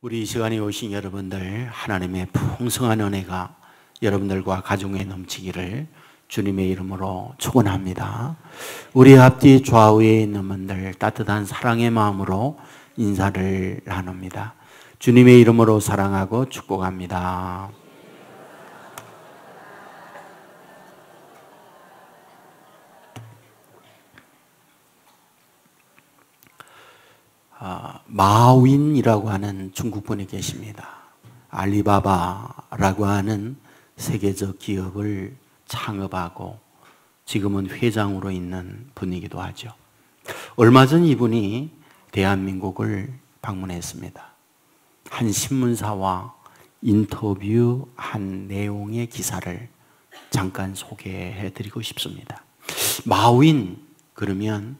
우리 이 시간에 오신 여러분들, 하나님의 풍성한 은혜가 여러분들과 가정에 넘치기를 주님의 이름으로 축원합니다. 우리 앞뒤 좌우에 있는 분들 따뜻한 사랑의 마음으로 인사를 나눕니다. 주님의 이름으로 사랑하고 축복합니다. 마윈이라고 하는 중국분이 계십니다. 알리바바라고 하는 세계적 기업을 창업하고 지금은 회장으로 있는 분이기도 하죠. 얼마 전 이분이 대한민국을 방문했습니다. 한 신문사와 인터뷰한 내용의 기사를 잠깐 소개해 드리고 싶습니다. 마윈 그러면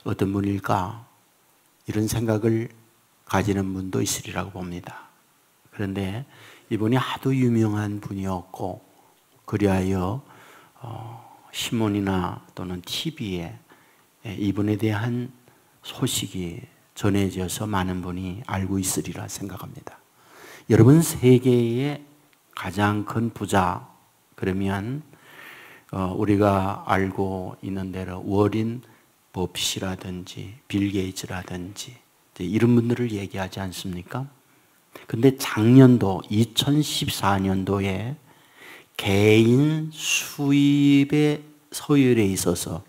어떤 분일까? 이런 생각을 가지는 분도 있으리라고 봅니다. 그런데 이분이 하도 유명한 분이었고 그리하여 신문이나 또는 TV에 이분에 대한 소식이 전해져서 많은 분이 알고 있으리라 생각합니다. 여러분, 세계의 가장 큰 부자 그러면 우리가 알고 있는 대로 워린 버핏이라든지 빌 게이츠라든지 이런 분들을 얘기하지 않습니까? 근데 작년도 2014년도에 개인 수입의 서열에 있어서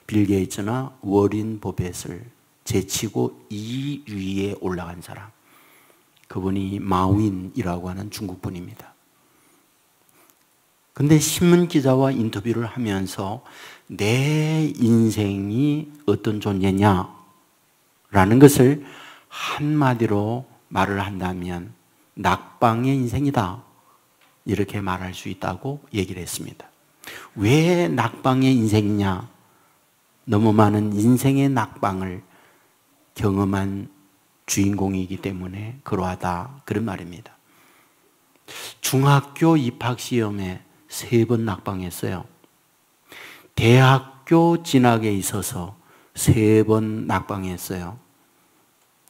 빌 게이츠나 워린 버핏을 제치고 2위에 올라간 사람, 그분이 마윈이라고 하는 중국 분입니다. 근데 신문 기자와 인터뷰를 하면서 내 인생이 어떤 존재냐라는 것을 한마디로 말을 한다면 낙방의 인생이다, 이렇게 말할 수 있다고 얘기를 했습니다. 왜 낙방의 인생이냐? 너무 많은 인생의 낙방을 경험한 주인공이기 때문에 그러하다, 그런 말입니다. 중학교 입학시험에 3번 낙방했어요. 대학교 진학에 있어서 3번 낙방했어요.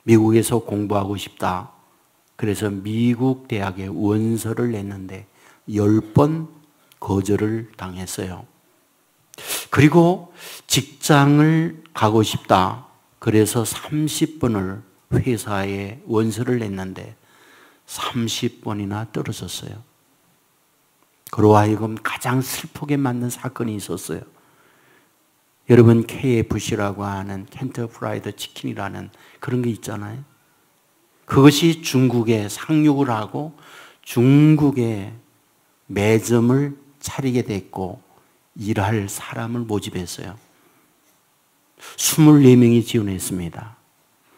미국에서 공부하고 싶다. 그래서 미국 대학에 원서를 냈는데 10번 거절을 당했어요. 그리고 직장을 가고 싶다. 그래서 30번을 회사에 원서를 냈는데 30번이나 떨어졌어요. 그로 하여금 가장 슬프게 만든 사건이 있었어요. 여러분, KFC라고 하는 켄터키 프라이드 치킨이라는 그런 게 있잖아요. 그것이 중국에 상륙을 하고 중국에 매점을 차리게 됐고 일할 사람을 모집했어요. 24명이 지원했습니다.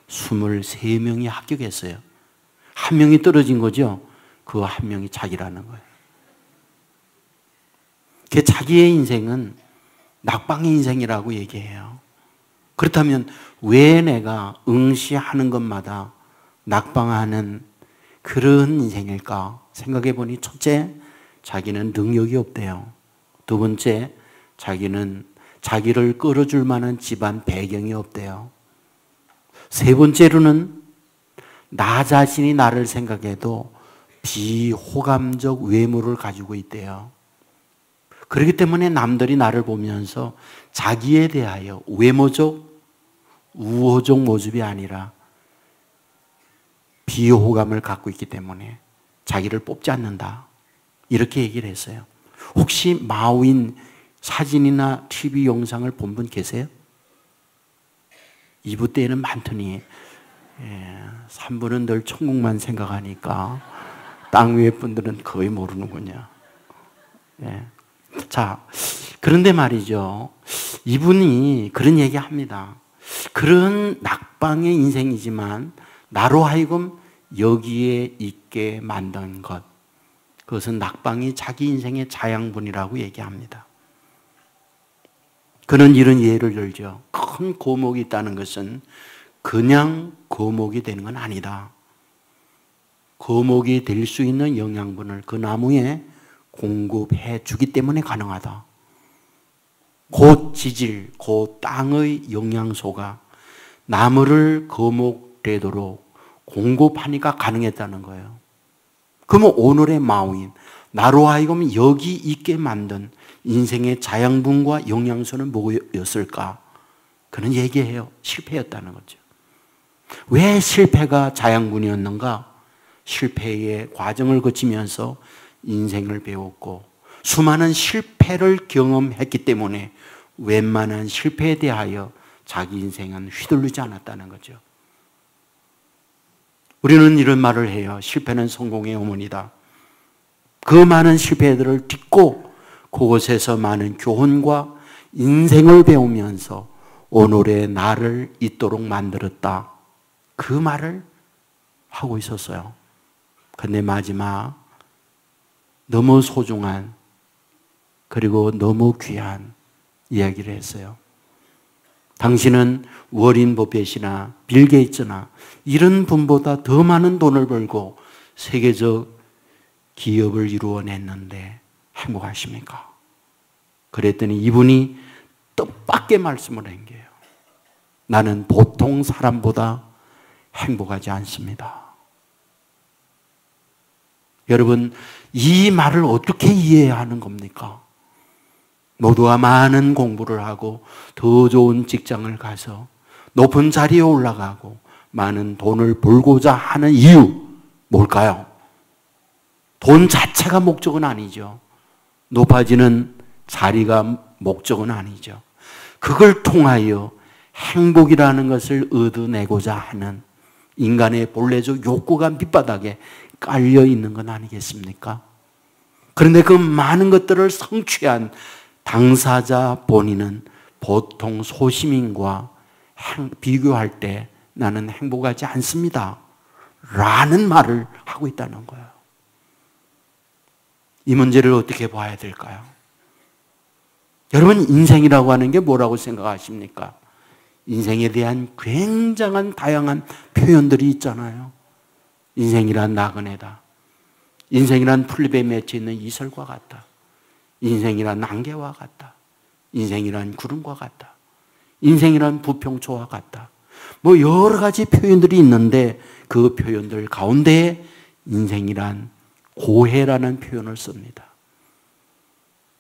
23명이 합격했어요. 한 명이 떨어진 거죠. 그 한 명이 자기라는 거예요. 그 자기의 인생은 낙방의 인생이라고 얘기해요. 그렇다면 왜 내가 응시하는 것마다 낙방하는 그런 인생일까 생각해 보니, 첫째, 자기는 능력이 없대요. 두 번째, 자기는 자기를 끌어줄 만한 집안 배경이 없대요. 세 번째로는 나 자신이 나를 생각해도 비호감적 외모를 가지고 있대요. 그렇기 때문에 남들이 나를 보면서 자기에 대하여 외모적, 우호적 모습이 아니라 비호감을 갖고 있기 때문에 자기를 뽑지 않는다, 이렇게 얘기를 했어요. 혹시 마윈 사진이나 TV 영상을 본 분 계세요? 2부 때에는 많더니 3부는 늘 천국만 생각하니까 땅 위의 분들은 거의 모르는군요. 자, 그런데 말이죠, 이분이 그런 얘기 합니다. 그런 낙방의 인생이지만 나로 하여금 여기에 있게 만든 것, 그것은 낙방이 자기 인생의 자양분이라고 얘기합니다. 그는 이런 예를 들죠. 큰 고목이 있다는 것은 그냥 고목이 되는 건 아니다. 거목이 될 수 있는 영양분을 그 나무에 공급해 주기 때문에 가능하다. 그 지질, 그 땅의 영양소가 나무를 거목되도록 공급하니까 가능했다는 거예요. 그러면 오늘의 마음인 나로 하여금 여기 있게 만든 인생의 자양분과 영양소는 뭐였을까? 그는 얘기해요. 실패였다는 거죠. 왜 실패가 자양분이었는가? 실패의 과정을 거치면서 인생을 배웠고 수많은 실패를 경험했기 때문에 웬만한 실패에 대하여 자기 인생은 휘둘리지 않았다는 거죠. 우리는 이런 말을 해요. 실패는 성공의 어머니다. 그 많은 실패들을 딛고 그곳에서 많은 교훈과 인생을 배우면서 오늘의 나를 있도록 만들었다. 그 말을 하고 있었어요. 근데 마지막 너무 소중한 그리고 너무 귀한 이야기를 했어요. 당신은 워린 버핏이나 빌 게이츠나 이런 분보다 더 많은 돈을 벌고 세계적 기업을 이루어냈는데 행복하십니까? 그랬더니 이분이 뜻밖의 말씀을 한 거예요. 나는 보통 사람보다 행복하지 않습니다. 여러분, 이 말을 어떻게 이해해야 하는 겁니까? 모두가 많은 공부를 하고 더 좋은 직장을 가서 높은 자리에 올라가고 많은 돈을 벌고자 하는 이유 뭘까요? 돈 자체가 목적은 아니죠. 높아지는 자리가 목적은 아니죠. 그걸 통하여 행복이라는 것을 얻어내고자 하는 인간의 본래적 욕구가 밑바닥에 깔려 있는 건 아니겠습니까? 그런데 그 많은 것들을 성취한 당사자 본인은 보통 소시민과 비교할 때 나는 행복하지 않습니다. 라는 말을 하고 있다는 거예요. 이 문제를 어떻게 봐야 될까요? 여러분, 인생이라고 하는 게 뭐라고 생각하십니까? 인생에 대한 굉장한 다양한 표현들이 있잖아요. 인생이란 나그네다. 인생이란 풀잎에 맺혀 있는 이슬과 같다. 인생이란 안개와 같다. 인생이란 구름과 같다. 인생이란 부평초와 같다. 뭐 여러 가지 표현들이 있는데 그 표현들 가운데 인생이란 고해라는 표현을 씁니다.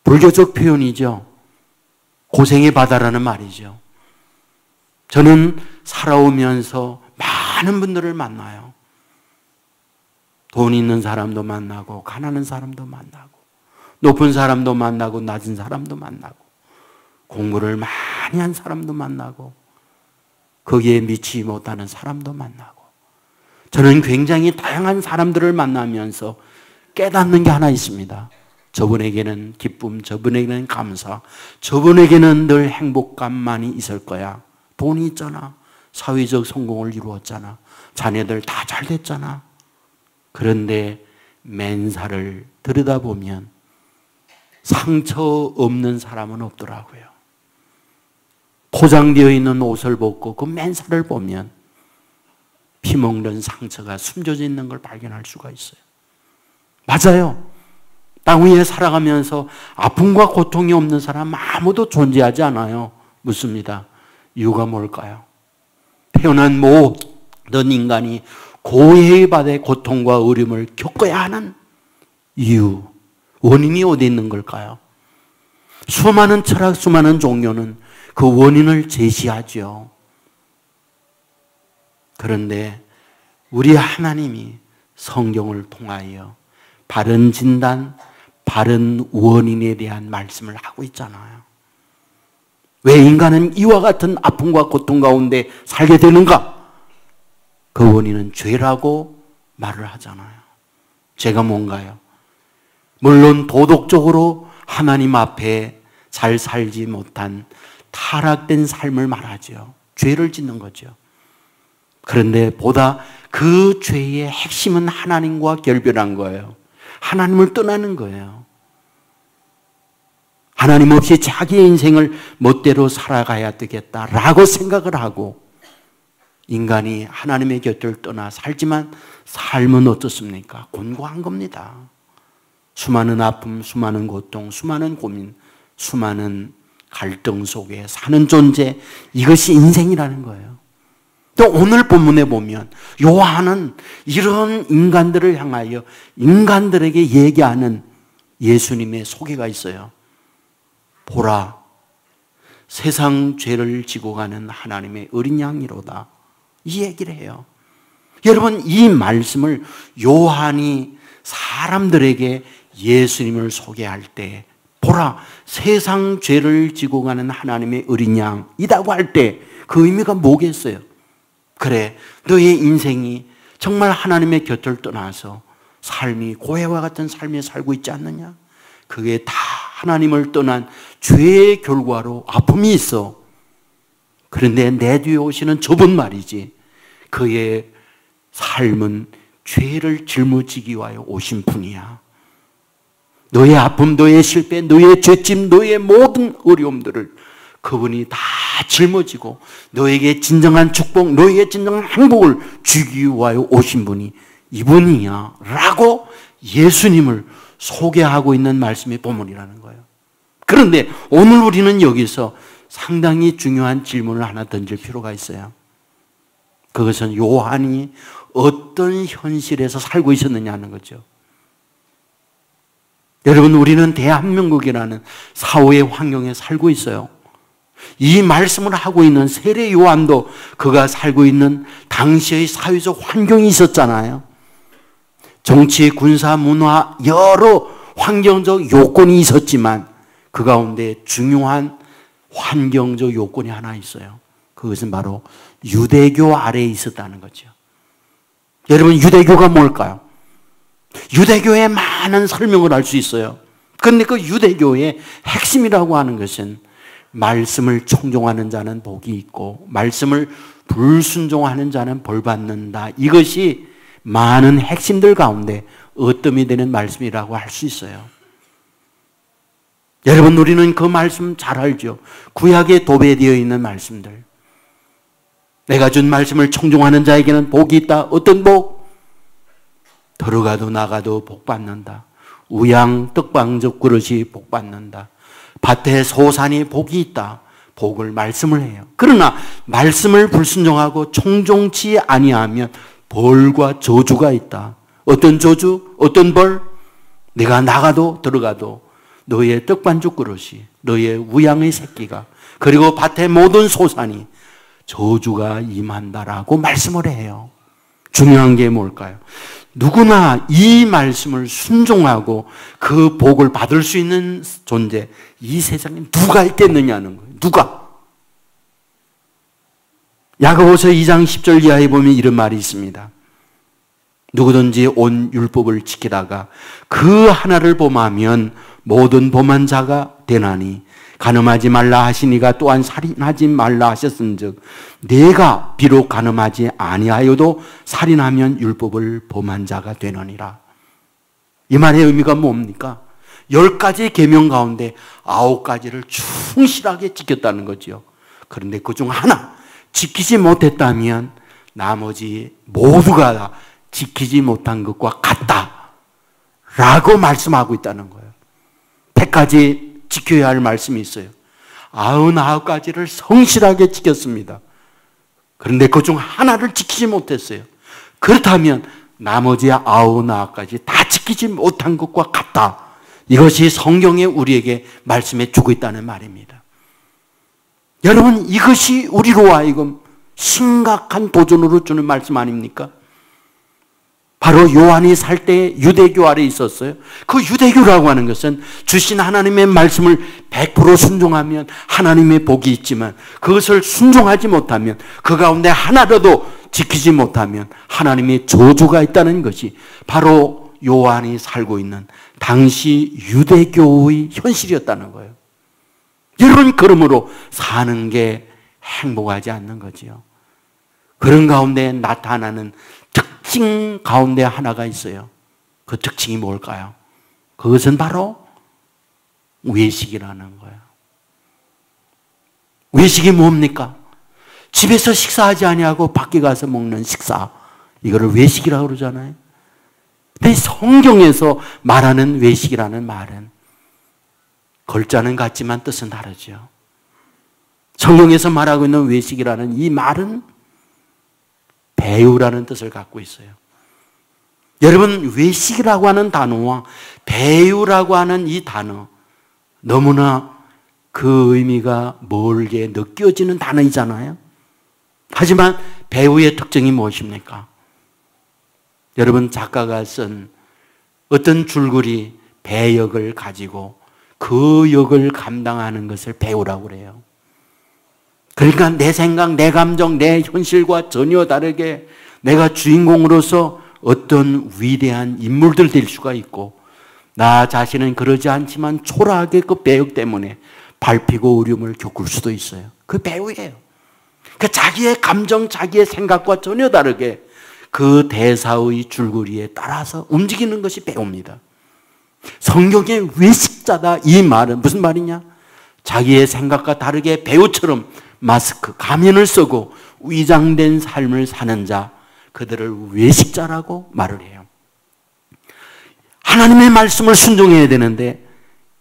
불교적 표현이죠. 고생의 바다라는 말이죠. 저는 살아오면서 많은 분들을 만나요. 돈 있는 사람도 만나고 가난한 사람도 만나고 높은 사람도 만나고 낮은 사람도 만나고 공부를 많이 한 사람도 만나고 거기에 미치지 못하는 사람도 만나고 저는 굉장히 다양한 사람들을 만나면서 깨닫는 게 하나 있습니다. 저분에게는 기쁨, 저분에게는 감사, 저분에게는 늘 행복감만이 있을 거야. 돈이 있잖아. 사회적 성공을 이루었잖아. 자녀들 다 잘 됐잖아. 그런데 맨살을 들여다보면 상처 없는 사람은 없더라고요. 포장되어 있는 옷을 벗고 그 맨살을 보면 피먹는 상처가 숨겨져 있는 걸 발견할 수가 있어요. 맞아요. 땅 위에 살아가면서 아픔과 고통이 없는 사람 아무도 존재하지 않아요. 묻습니다. 이유가 뭘까요? 태어난 모든 인간이 고해의 바다의 고통과 어려움을 겪어야 하는 이유, 원인이 어디 있는 걸까요? 수많은 철학, 수많은 종교는 그 원인을 제시하죠. 그런데 우리 하나님이 성경을 통하여 바른 진단, 바른 원인에 대한 말씀을 하고 있잖아요. 왜 인간은 이와 같은 아픔과 고통 가운데 살게 되는가? 그 원인은 죄라고 말을 하잖아요. 죄가 뭔가요? 물론 도덕적으로 하나님 앞에 잘 살지 못한 타락된 삶을 말하죠. 죄를 짓는 거죠. 그런데 보다 그 죄의 핵심은 하나님과 결별한 거예요. 하나님을 떠나는 거예요. 하나님 없이 자기의 인생을 멋대로 살아가야 되겠다라고 생각을 하고 인간이 하나님의 곁을 떠나 살지만 삶은 어떻습니까? 곤고한 겁니다. 수많은 아픔, 수많은 고통, 수많은 고민, 수많은 갈등 속에 사는 존재, 이것이 인생이라는 거예요. 또 오늘 본문에 보면 요한은 이런 인간들을 향하여 인간들에게 얘기하는 예수님의 소개가 있어요. 보라, 세상 죄를 지고 가는 하나님의 어린 양이로다. 이 얘기를 해요. 여러분, 이 말씀을 요한이 사람들에게 예수님을 소개할 때, 보라, 세상 죄를 지고 가는 하나님의 어린 양이라고 할 때 그 의미가 뭐겠어요? 그래, 너의 인생이 정말 하나님의 곁을 떠나서 삶이 고해와 같은 삶에 살고 있지 않느냐? 그게 다 하나님을 떠난 죄의 결과로 아픔이 있어. 그런데 내 뒤에 오시는 저분 말이지, 그의 삶은 죄를 짊어지기 위하여 오신 분이야. 너의 아픔, 너의 실패, 너의 죄짐, 너의 모든 어려움들을 그분이 다 짊어지고 너에게 진정한 축복, 너에게 진정한 행복을 주기 위하여 오신 분이 이분이야 라고 예수님을 소개하고 있는 말씀의 본문이라는 거예요. 그런데 오늘 우리는 여기서 상당히 중요한 질문을 하나 던질 필요가 있어요. 그것은 요한이 어떤 현실에서 살고 있었느냐는 거죠. 여러분, 우리는 대한민국이라는 사회의 환경에 살고 있어요. 이 말씀을 하고 있는 세례 요한도 그가 살고 있는 당시의 사회적 환경이 있었잖아요. 정치, 군사, 문화 여러 환경적 요건이 있었지만 그 가운데 중요한 환경적 요건이 하나 있어요. 그것은 바로 유대교 아래에 있었다는 거죠. 여러분, 유대교가 뭘까요? 유대교의 많은 설명을 할 수 있어요. 그런데 그 유대교의 핵심이라고 하는 것은 말씀을 청종하는 자는 복이 있고 말씀을 불순종하는 자는 벌 받는다. 이것이 많은 핵심들 가운데 어뜸이 되는 말씀이라고 할 수 있어요. 여러분, 우리는 그 말씀 잘 알죠. 구약에 도배되어 있는 말씀들. 내가 준 말씀을 청종하는 자에게는 복이 있다. 어떤 복? 들어가도 나가도 복 받는다. 우양 떡방적 그릇이 복 받는다. 밭에 소산이 복이 있다. 복을 말씀을 해요. 그러나 말씀을 불순종하고 청종치 아니하면 벌과 저주가 있다. 어떤 저주? 어떤 벌? 내가 나가도 들어가도 너의 떡반죽 그릇이, 너의 우양의 새끼가, 그리고 밭의 모든 소산이 저주가 임한다라고 말씀을 해요. 중요한 게 뭘까요? 누구나 이 말씀을 순종하고 그 복을 받을 수 있는 존재, 이 세상에 누가 있겠느냐는 거예요. 누가? 야고보서 2장 10절 이하에 보면 이런 말이 있습니다. 누구든지 온 율법을 지키다가 그 하나를 범하면 모든 범한 자가 되나니 간음하지 말라 하시니가 또한 살인하지 말라 하셨은즉 내가 비록 간음하지 아니하여도 살인하면 율법을 범한 자가 되느니라. 이 말의 의미가 뭡니까? 10가지 계명 가운데 9가지를 충실하게 지켰다는 거죠. 그런데 그중 하나 지키지 못했다면 나머지 모두가 다 지키지 못한 것과 같다 라고 말씀하고 있다는 거예요. 100가지 지켜야 할 말씀이 있어요. 99가지를 성실하게 지켰습니다. 그런데 그중 하나를 지키지 못했어요. 그렇다면 나머지 99가지 다 지키지 못한 것과 같다. 이것이 성경에 우리에게 말씀해 주고 있다는 말입니다. 여러분, 이것이 우리로 하여금 심각한 도전으로 주는 말씀 아닙니까? 바로 요한이 살 때 유대교 아래 있었어요. 그 유대교라고 하는 것은 주신 하나님의 말씀을 100% 순종하면 하나님의 복이 있지만 그것을 순종하지 못하면 그 가운데 하나라도 지키지 못하면 하나님의 저주가 있다는 것이 바로 요한이 살고 있는 당시 유대교의 현실이었다는 거예요. 여러분, 그러므로 사는 게 행복하지 않는 거지요. 그런 가운데 나타나는 특징 가운데 하나가 있어요. 그 특징이 뭘까요? 그것은 바로 외식이라는 거예요. 외식이 뭡니까? 집에서 식사하지 아니하고 밖에 가서 먹는 식사, 이거를 외식이라고 그러잖아요. 근데 성경에서 말하는 외식이라는 말은 글자는 같지만 뜻은 다르죠. 성경에서 말하고 있는 외식이라는 이 말은 배우라는 뜻을 갖고 있어요. 여러분, 외식이라고 하는 단어와 배우라고 하는 이 단어, 너무나 그 의미가 멀게 느껴지는 단어이잖아요. 하지만 배우의 특징이 무엇입니까? 여러분, 작가가 쓴 어떤 줄거리 배역을 가지고 그 역을 감당하는 것을 배우라고 그래요. 그러니까 내 생각, 내 감정, 내 현실과 전혀 다르게 내가 주인공으로서 어떤 위대한 인물들 될 수가 있고, 나 자신은 그러지 않지만 초라하게 그 배역 때문에 밟히고 어려움을 겪을 수도 있어요. 그 배우예요. 그 자기의 감정, 자기의 생각과 전혀 다르게 그 대사의 줄거리에 따라서 움직이는 것이 배우입니다. 성경의 외식자다, 이 말은 무슨 말이냐? 자기의 생각과 다르게 배우처럼 마스크, 가면을 쓰고 위장된 삶을 사는 자, 그들을 외식자라고 말을 해요. 하나님의 말씀을 순종해야 되는데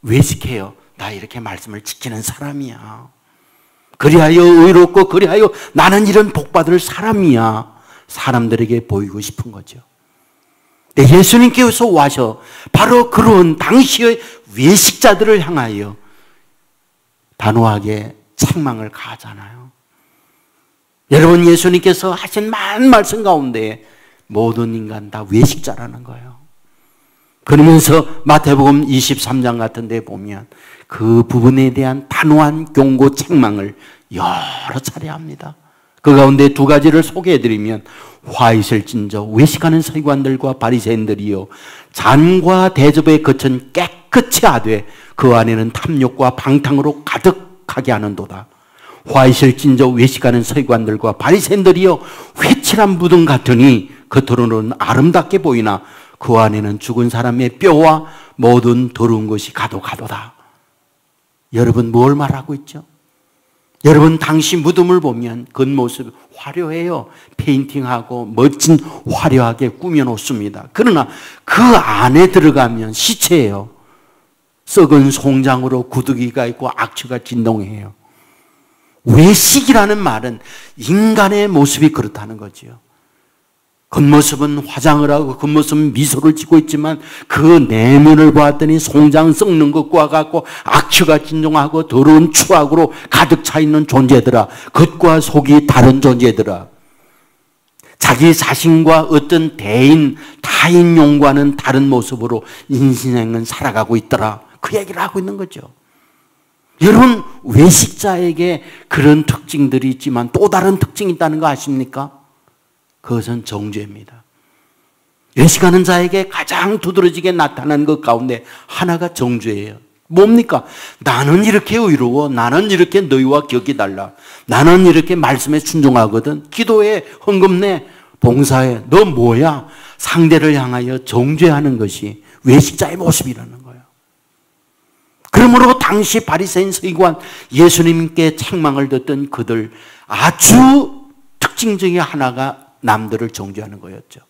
외식해요. 나 이렇게 말씀을 지키는 사람이야. 그리하여 의롭고 그리하여 나는 이런 복받을 사람이야. 사람들에게 보이고 싶은 거죠. 예수님께서 와서 바로 그런 당시의 외식자들을 향하여 단호하게 책망을 가하잖아요. 여러분, 예수님께서 하신 많은 말씀 가운데 모든 인간 다 외식자라는 거예요. 그러면서 마태복음 23장 같은 데 보면 그 부분에 대한 단호한 경고 책망을 여러 차례 합니다. 그 가운데 두 가지를 소개해드리면, 화 있을진저 외식하는 서기관들과 바리새인들이요 잔과 대접의 겉은 깨끗이 하되 그 안에는 탐욕과 방탕으로 가득하게 하는도다. 화 있을진저 외식하는 서기관들과 바리새인들이요 회칠한 무덤 같으니 겉으로는 아름답게 보이나 그 안에는 죽은 사람의 뼈와 모든 더러운 것이 가도가도다. 여러분, 뭘 말하고 있죠? 여러분, 당시 무덤을 보면 겉모습 화려해요. 페인팅하고 멋진 화려하게 꾸며놓습니다. 그러나 그 안에 들어가면 시체예요. 썩은 송장으로 구더기가 있고 악취가 진동해요. 외식이라는 말은 인간의 모습이 그렇다는 거죠. 겉모습은 화장을 하고 겉모습은 미소를 짓고 있지만 그 내면을 보았더니 송장 썩는 것과 같고 악취가 진동하고 더러운 추악으로 가득 차 있는 존재들아, 겉과 속이 다른 존재들아, 자기 자신과 어떤 타인용과는 다른 모습으로 인생은 살아가고 있더라. 그 얘기를 하고 있는 거죠. 여러분, 외식자에게 그런 특징들이 있지만 또 다른 특징이 있다는 거 아십니까? 그것은 정죄입니다. 외식하는 자에게 가장 두드러지게 나타나는 것 가운데 하나가 정죄예요. 뭡니까? 나는 이렇게 의로워. 나는 이렇게 너희와 격이 달라. 나는 이렇게 말씀에 순종하거든. 기도해, 헌금내, 봉사해. 너 뭐야? 상대를 향하여 정죄하는 것이 외식자의 모습이라는 거예요. 그러므로 당시 바리새인 서기관, 예수님께 책망을 듣던 그들 아주 특징 중에 하나가 남들을 정죄하는 거였죠.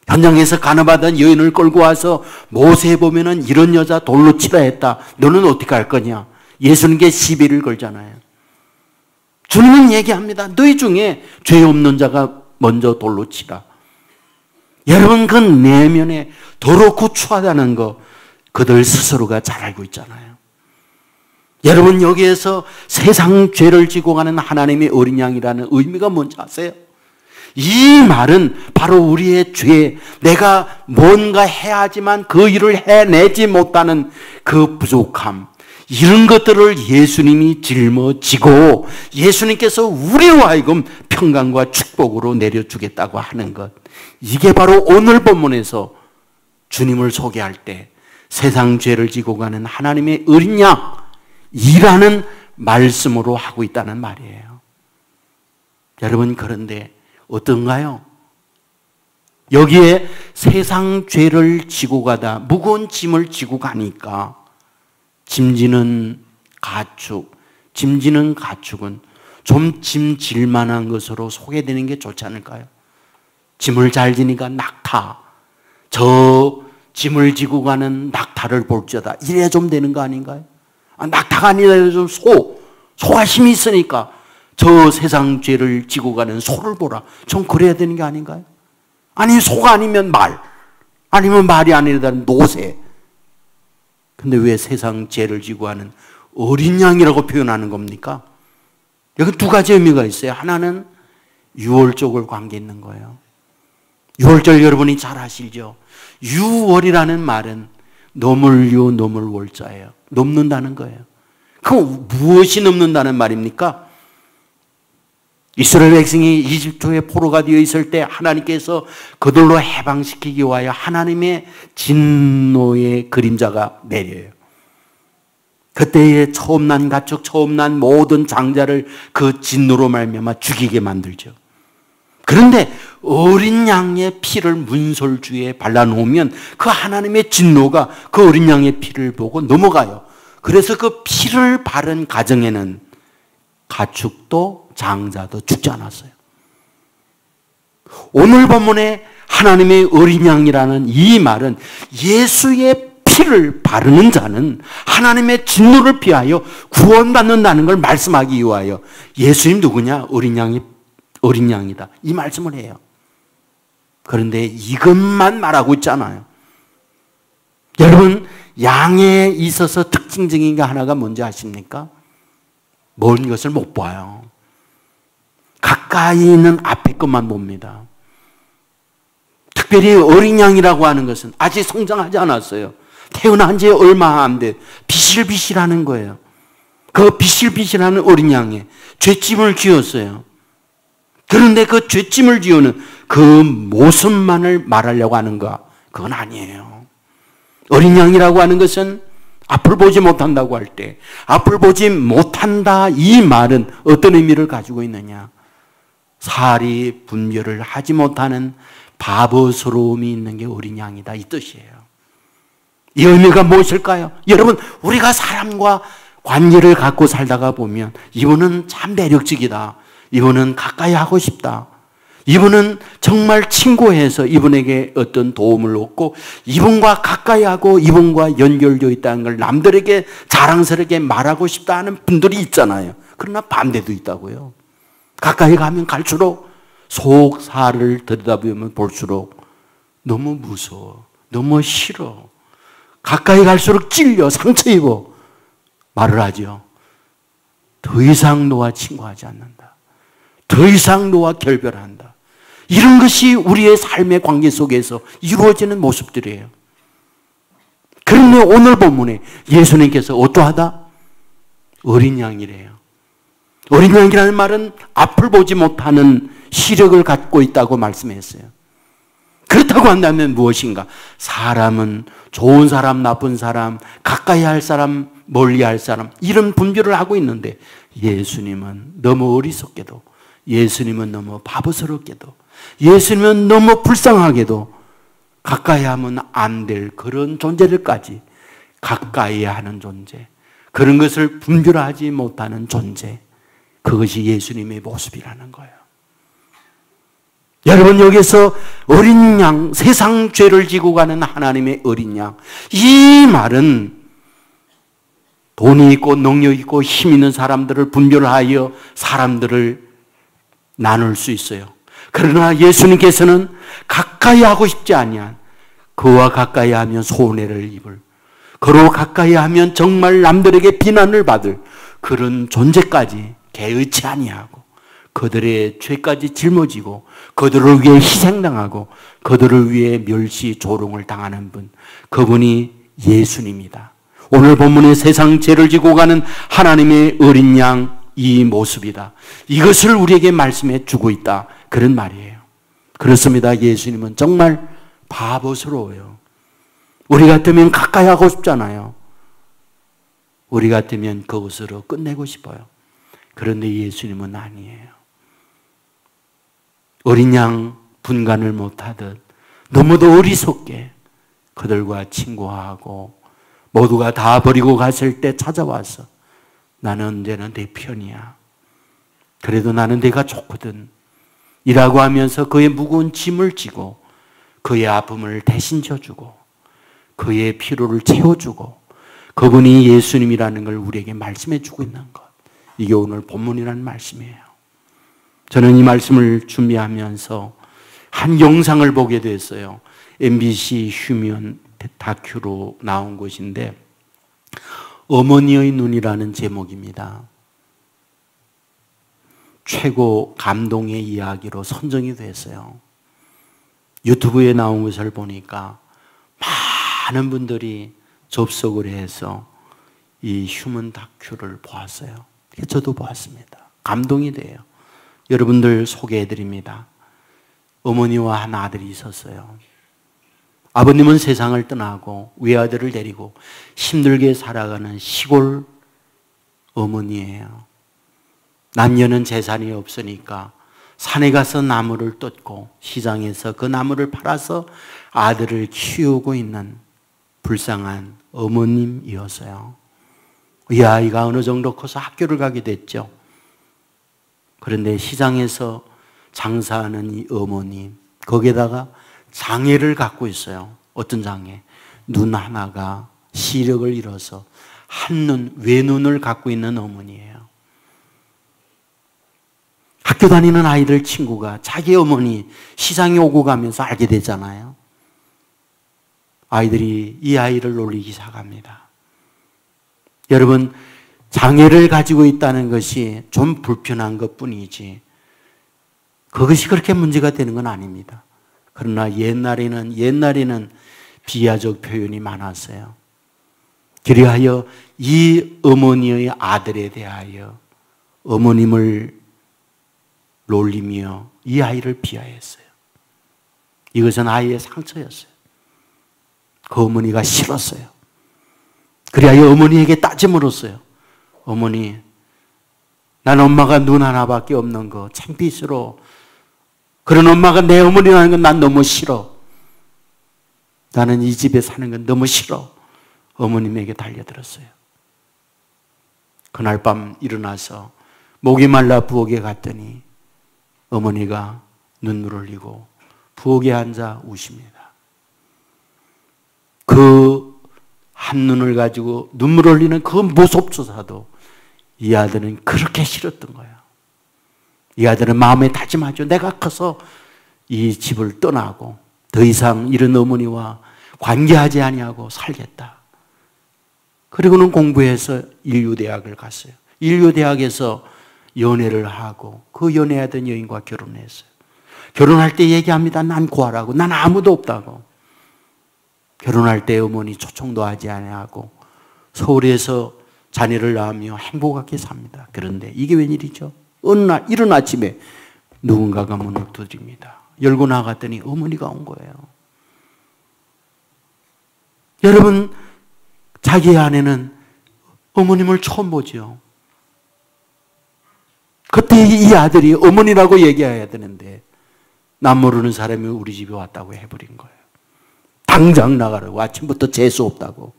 현장에서 간호받은 여인을 끌고 와서 모세에 보면은 이런 여자 돌로 치라 했다. 너는 어떻게 할 거냐? 예수님께 시비를 걸잖아요. 주님은 얘기합니다. 너희 중에 죄 없는 자가 먼저 돌로 치라. 여러분, 그 내면에 더럽고 추하다는 거 그들 스스로가 잘 알고 있잖아요. 여러분, 여기에서 세상 죄를 지고 가는 하나님의 어린 양이라는 의미가 뭔지 아세요? 이 말은 바로 우리의 죄, 내가 뭔가 해야 하지만 그 일을 해내지 못하는 그 부족함, 이런 것들을 예수님이 짊어지고 예수님께서 우리로 하여금 평강과 축복으로 내려주겠다고 하는 것, 이게 바로 오늘 본문에서 주님을 소개할 때 세상 죄를 지고 가는 하나님의 어린 양이라는 말씀으로 하고 있다는 말이에요. 여러분, 그런데 어떤가요? 여기에 세상 죄를 지고 가다, 무거운 짐을 지고 가니까 짐지는 가축은 좀 짐 질 만한 것으로 소개되는 게 좋지 않을까요? 짐을 잘 지니까 낙타, 저 짐을 지고 가는 낙타를 볼지어다, 이래야 좀 되는 거 아닌가요? 낙타가 아니라 좀 소가 힘이 있으니까 저 세상 죄를 지고 가는 소를 보라. 좀 그래야 되는 게 아닌가요? 아니, 소가 아니면 말, 아니면 말이 아니라는 노새. 근데 왜 세상 죄를 지고 하는 어린 양이라고 표현하는 겁니까? 여기 두 가지 의미가 있어요. 하나는 유월절 관계 있는 거예요. 유월절 여러분이 잘 아시죠? 유월이라는 말은 넘을유 넘을월자예요. 넘는다는 거예요. 그럼 무엇이 넘는다는 말입니까? 이스라엘 백성이 이집트의 포로가 되어 있을 때 하나님께서 그들로 해방시키기 위하여 하나님의 진노의 그림자가 내려요. 그때에 처음 난 가축, 처음 난 모든 장자를 그 진노로 말미암아 죽이게 만들죠. 그런데 어린 양의 피를 문설주에 발라놓으면 그 하나님의 진노가 그 어린 양의 피를 보고 넘어가요. 그래서 그 피를 바른 가정에는 가축도 장자도 죽지 않았어요. 오늘 본문에 하나님의 어린 양이라는 이 말은 예수의 피를 바르는 자는 하나님의 진노를 피하여 구원받는다는 걸 말씀하기 위하여 예수님 누구냐? 어린 양이다. 이 말씀을 해요. 그런데 이것만 말하고 있잖아요. 여러분, 양에 있어서 특징적인 게 하나가 뭔지 아십니까? 먼 것을 못 봐요. 가까이 있는 앞에 것만 봅니다. 특별히 어린 양이라고 하는 것은 아직 성장하지 않았어요. 태어난 지 얼마 안 돼. 비실비실하는 거예요. 그 비실비실하는 어린 양에 죗찜을 지었어요. 그런데 그 죗찜을 지우는 그 모습만을 말하려고 하는가? 그건 아니에요. 어린 양이라고 하는 것은 앞을 보지 못한다고 할 때, 앞을 보지 못한다 이 말은 어떤 의미를 가지고 있느냐? 사리 분별을 하지 못하는 바보스러움이 있는 게 어린 양이다 이 뜻이에요. 이 의미가 무엇일까요? 여러분, 우리가 사람과 관계를 갖고 살다가 보면 이분은 참 매력적이다. 이분은 가까이 하고 싶다. 이분은 정말 친구해서 이분에게 어떤 도움을 얻고 이분과 가까이 하고 이분과 연결되어 있다는 걸 남들에게 자랑스럽게 말하고 싶다 하는 분들이 있잖아요. 그러나 반대도 있다고요. 가까이 가면 갈수록 속살을 들여다보면 볼수록 너무 무서워. 너무 싫어. 가까이 갈수록 찔려 상처 입어. 말을 하죠. 더 이상 너와 친구하지 않는다. 더 이상 너와 결별한다. 이런 것이 우리의 삶의 관계 속에서 이루어지는 모습들이에요. 그런데 오늘 본문에 예수님께서 어떠하다? 어린 양이래요. 어린 양이라는 말은 앞을 보지 못하는 시력을 갖고 있다고 말씀했어요. 그렇다고 한다면 무엇인가? 사람은 좋은 사람, 나쁜 사람, 가까이 할 사람, 멀리 할 사람 이런 분별을 하고 있는데 예수님은 너무 어리석게도, 예수님은 너무 바보스럽게도, 예수님은 너무 불쌍하게도 가까이 하면 안 될 그런 존재들까지 가까이 하는 존재, 그런 것을 분별하지 못하는 존재, 그것이 예수님의 모습이라는 거예요. 여러분, 여기서 어린 양, 세상 죄를 지고 가는 하나님의 어린 양, 이 말은 돈이 있고 능력 있고 힘 있는 사람들을 분별하여 사람들을 나눌 수 있어요. 그러나 예수님께서는 가까이 하고 싶지 아니한, 그와 가까이 하면 손해를 입을, 그로 가까이 하면 정말 남들에게 비난을 받을 그런 존재까지 개의치 아니하고 그들의 죄까지 짊어지고 그들을 위해 희생당하고 그들을 위해 멸시 조롱을 당하는 분, 그분이 예수님이다. 오늘 본문의 세상 죄를 지고 가는 하나님의 어린 양, 이 모습이다. 이것을 우리에게 말씀해 주고 있다. 그런 말이에요. 그렇습니다. 예수님은 정말 바보스러워요. 우리 같으면 가까이 하고 싶잖아요. 우리 같으면 그것으로 끝내고 싶어요. 그런데 예수님은 아니에요. 어린 양 분간을 못하듯 너무도 어리석게 그들과 친구하고 모두가 다 버리고 갔을 때 찾아와서 나는 언제나 내 편이야. 그래도 나는 내가 좋거든. 이라고 하면서 그의 무거운 짐을 지고 그의 아픔을 대신 져주고 그의 피로를 채워주고 그분이 예수님이라는 걸 우리에게 말씀해 주고 있는 것. 이게 오늘 본문이라는 말씀이에요. 저는 이 말씀을 준비하면서 한 영상을 보게 됐어요. MBC 휴면 다큐로 나온 것인데 어머니의 눈이라는 제목입니다. 최고 감동의 이야기로 선정이 됐어요. 유튜브에 나온 것을 보니까 많은 분들이 접속을 해서 이 휴먼 다큐를 보았어요. 저도 보았습니다. 감동이 돼요. 여러분들 소개해드립니다. 어머니와 한 아들이 있었어요. 아버님은 세상을 떠나고 외아들을 데리고 힘들게 살아가는 시골 어머니예요. 남녀는 재산이 없으니까 산에 가서 나무를 뜯고 시장에서 그 나무를 팔아서 아들을 키우고 있는 불쌍한 어머님이었어요. 이 아이가 어느 정도 커서 학교를 가게 됐죠. 그런데 시장에서 장사하는 이 어머님, 거기에다가 장애를 갖고 있어요. 어떤 장애? 눈 하나가 시력을 잃어서 한눈, 외눈을 갖고 있는 어머니예요. 학교 다니는 아이들 친구가 자기 어머니 시장에 오고 가면서 알게 되잖아요. 아이들이 이 아이를 놀리기 시작합니다. 여러분, 장애를 가지고 있다는 것이 좀 불편한 것뿐이지 그것이 그렇게 문제가 되는 건 아닙니다. 그러나 옛날에는 비하적 표현이 많았어요. 그리하여 이 어머니의 아들에 대하여 어머님을 놀리며 이 아이를 비하했어요. 이것은 아이의 상처였어요. 그 어머니가 싫었어요. 그리하여 어머니에게 따짐으로써요. 어머니, 난 엄마가 눈 하나밖에 없는 거 창피스러워. 그런 엄마가 내 어머니라는 건 난 너무 싫어. 나는 이 집에 사는 건 너무 싫어. 어머님에게 달려들었어요. 그날 밤 일어나서 목이 말라 부엌에 갔더니 어머니가 눈물을 흘리고 부엌에 앉아 우십니다. 그 한눈을 가지고 눈물 흘리는 그 모습조차도 이 아들은 그렇게 싫었던 거예요. 이 아들은 마음에 다짐하죠. 내가 커서 이 집을 떠나고 더 이상 이런 어머니와 관계하지 아니하고 살겠다. 그리고는 공부해서 인류대학을 갔어요. 인류대학에서 연애를 하고 그 연애하던 여인과 결혼했어요. 결혼할 때 얘기합니다. 난 구하라고. 난 아무도 없다고. 결혼할 때 어머니 초청도 하지 아니하고 서울에서 자녀를 낳으며 행복하게 삽니다. 그런데 이게 웬일이죠? 어느 날 이른 아침에 누군가가 문을 두드립니다. 열고 나갔더니 어머니가 온 거예요. 여러분, 자기 아내는 어머님을 처음 보죠. 그때 이 아들이 어머니라고 얘기해야 되는데 남 모르는 사람이 우리 집에 왔다고 해버린 거예요. 당장 나가라고. 아침부터 재수 없다고.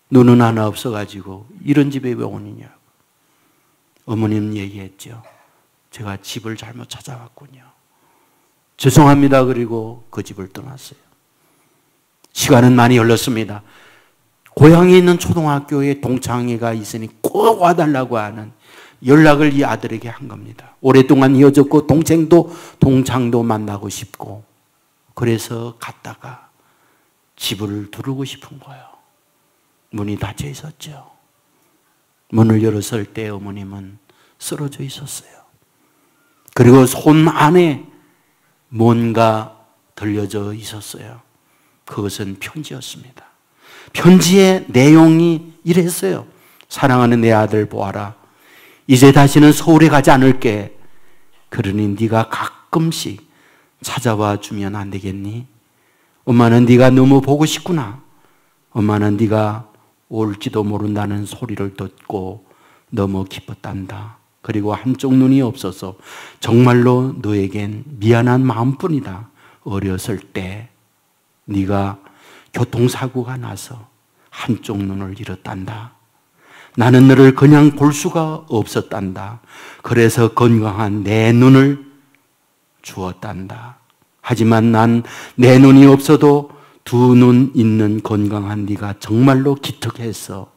눈은 하나 없어가지고 이런 집에 왜 오느냐고. 어머니는 얘기했죠. 제가 집을 잘못 찾아왔군요. 죄송합니다. 그리고 그 집을 떠났어요. 시간은 많이 흘렀습니다. 고향에 있는 초등학교에 동창회가 있으니 꼭 와달라고 하는 연락을 이 아들에게 한 겁니다. 오랫동안 이어졌고 동창도 만나고 싶고 그래서 갔다가 집을 두르고 싶은 거예요. 문이 닫혀 있었죠. 문을 열었을 때 어머님은 쓰러져 있었어요. 그리고 손 안에 뭔가 들려져 있었어요. 그것은 편지였습니다. 편지의 내용이 이랬어요. 사랑하는 내 아들 보아라. 이제 다시는 서울에 가지 않을게. 그러니 네가 가끔씩 찾아와 주면 안 되겠니? 엄마는 네가 너무 보고 싶구나. 엄마는 네가 올지도 모른다는 소리를 듣고 너무 기뻤단다. 그리고 한쪽 눈이 없어서 정말로 너에겐 미안한 마음뿐이다. 어렸을 때 네가 교통사고가 나서 한쪽 눈을 잃었단다. 나는 너를 그냥 볼 수가 없었단다. 그래서 건강한 내 눈을 주었단다. 하지만 난 내 눈이 없어도 두 눈 있는 건강한 네가 정말로 기특해서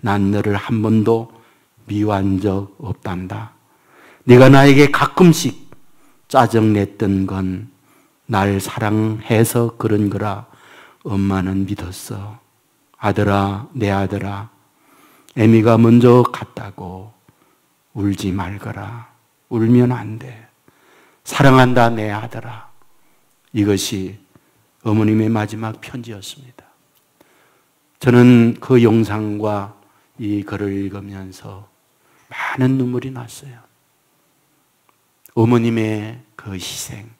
난 너를 한 번도 미워한 적 없단다. 네가 나에게 가끔씩 짜증냈던 건 날 사랑해서 그런 거라 엄마는 믿었어. 아들아, 내 아들아, 애미가 먼저 갔다고 울지 말거라. 울면 안 돼. 사랑한다, 내 아들아. 이것이 어머님의 마지막 편지였습니다. 저는 그 영상과 이 글을 읽으면서 많은 눈물이 났어요. 어머님의 그 희생.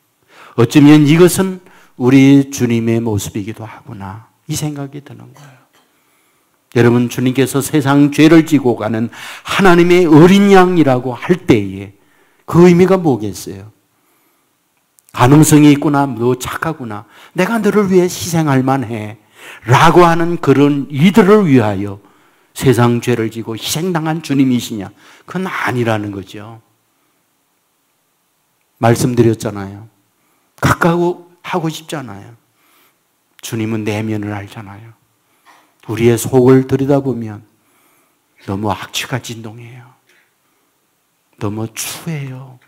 어쩌면 이것은 우리 주님의 모습이기도 하구나. 이 생각이 드는 거예요. 여러분, 주님께서 세상 죄를 지고 가는 하나님의 어린 양이라고 할 때에 그 의미가 뭐겠어요? 가능성이 있구나, 너 착하구나, 내가 너를 위해 희생할 만해 라고 하는 그런 이들을 위하여 세상 죄를 지고 희생당한 주님이시냐? 그건 아니라는 거죠. 말씀드렸잖아요. 가까워 하고 싶잖아요. 주님은 내면을 알잖아요. 우리의 속을 들여다보면 너무 악취가 진동해요. 너무 추해요.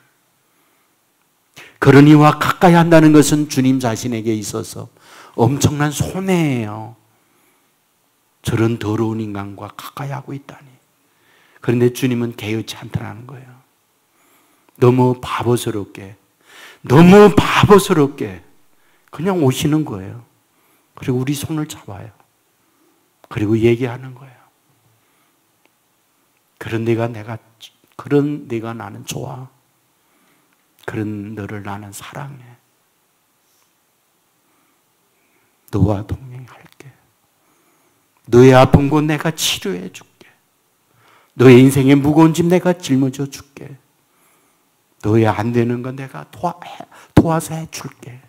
그러니와 가까이 한다는 것은 주님 자신에게 있어서 엄청난 손해예요. 저런 더러운 인간과 가까이 하고 있다니. 그런데 주님은 개의치 않다는 거예요. 너무 바보스럽게 그냥 오시는 거예요. 그리고 우리 손을 잡아요. 그리고 얘기하는 거예요. 그런 네가 나는 좋아. 그런 너를 나는 사랑해. 너와 동행할게. 너의 아픈 곳 내가 치료해 줄게. 너의 인생의 무거운 짐 내가 짊어져 줄게. 너의 안 되는 건 내가 도와서 해줄게.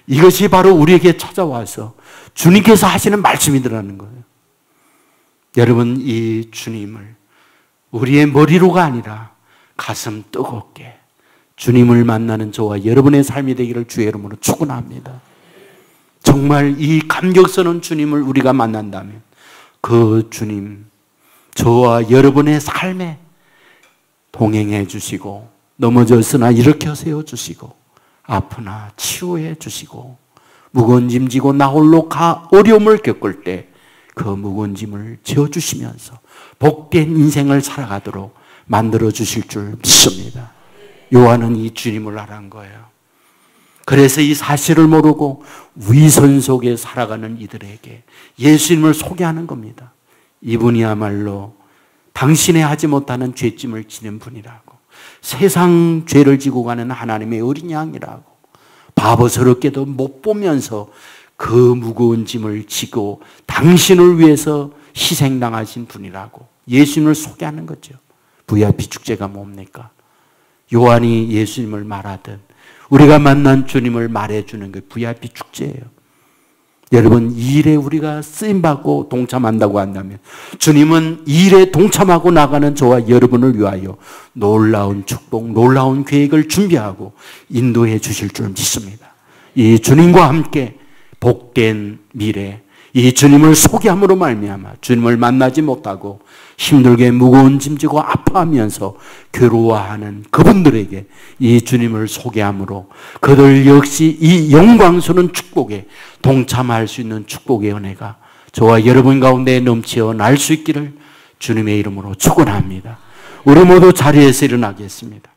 이것이 바로 우리에게 찾아와서 주님께서 하시는 말씀이더라는 거예요. 여러분, 이 주님을 우리의 머리로가 아니라 가슴 뜨겁게 주님을 만나는 저와 여러분의 삶이 되기를 주의 이름으로 축원합니다. 정말 이 감격스러운 주님을 우리가 만난다면 그 주님, 저와 여러분의 삶에 동행해 주시고, 넘어졌으나 일으켜 세워주시고, 아프나 치유해 주시고, 무거운 짐 지고 나 홀로 어려움을 겪을 때 그 무거운 짐을 지어주시면서 복된 인생을 살아가도록 만들어 주실 줄 믿습니다. 요한은 이 주님을 알아간 거예요. 그래서 이 사실을 모르고 위선 속에 살아가는 이들에게 예수님을 소개하는 겁니다. 이분이야말로 당신의 하지 못하는 죄짐을 지는 분이라고, 세상 죄를 지고 가는 하나님의 어린 양이라고, 바보스럽게도 못 보면서 그 무거운 짐을 지고 당신을 위해서 희생당하신 분이라고 예수님을 소개하는 거죠. VIP 축제가 뭡니까? 요한이 예수님을 말하듯 우리가 만난 주님을 말해주는 게 VIP 축제예요. 여러분, 이 일에 우리가 쓰임받고 동참한다고 한다면 주님은 이 일에 동참하고 나가는 저와 여러분을 위하여 놀라운 축복, 놀라운 계획을 준비하고 인도해 주실 줄 믿습니다. 이 주님과 함께 복된 미래, 이 주님을 소개함으로 말미암아 주님을 만나지 못하고 힘들게 무거운 짐지고 아파하면서 괴로워하는 그분들에게 이 주님을 소개함으로 그들 역시 이 영광스러운 축복에 동참할 수 있는 축복의 은혜가 저와 여러분 가운데 넘치어 날 수 있기를 주님의 이름으로 축원합니다. 우리 모두 자리에서 일어나겠습니다.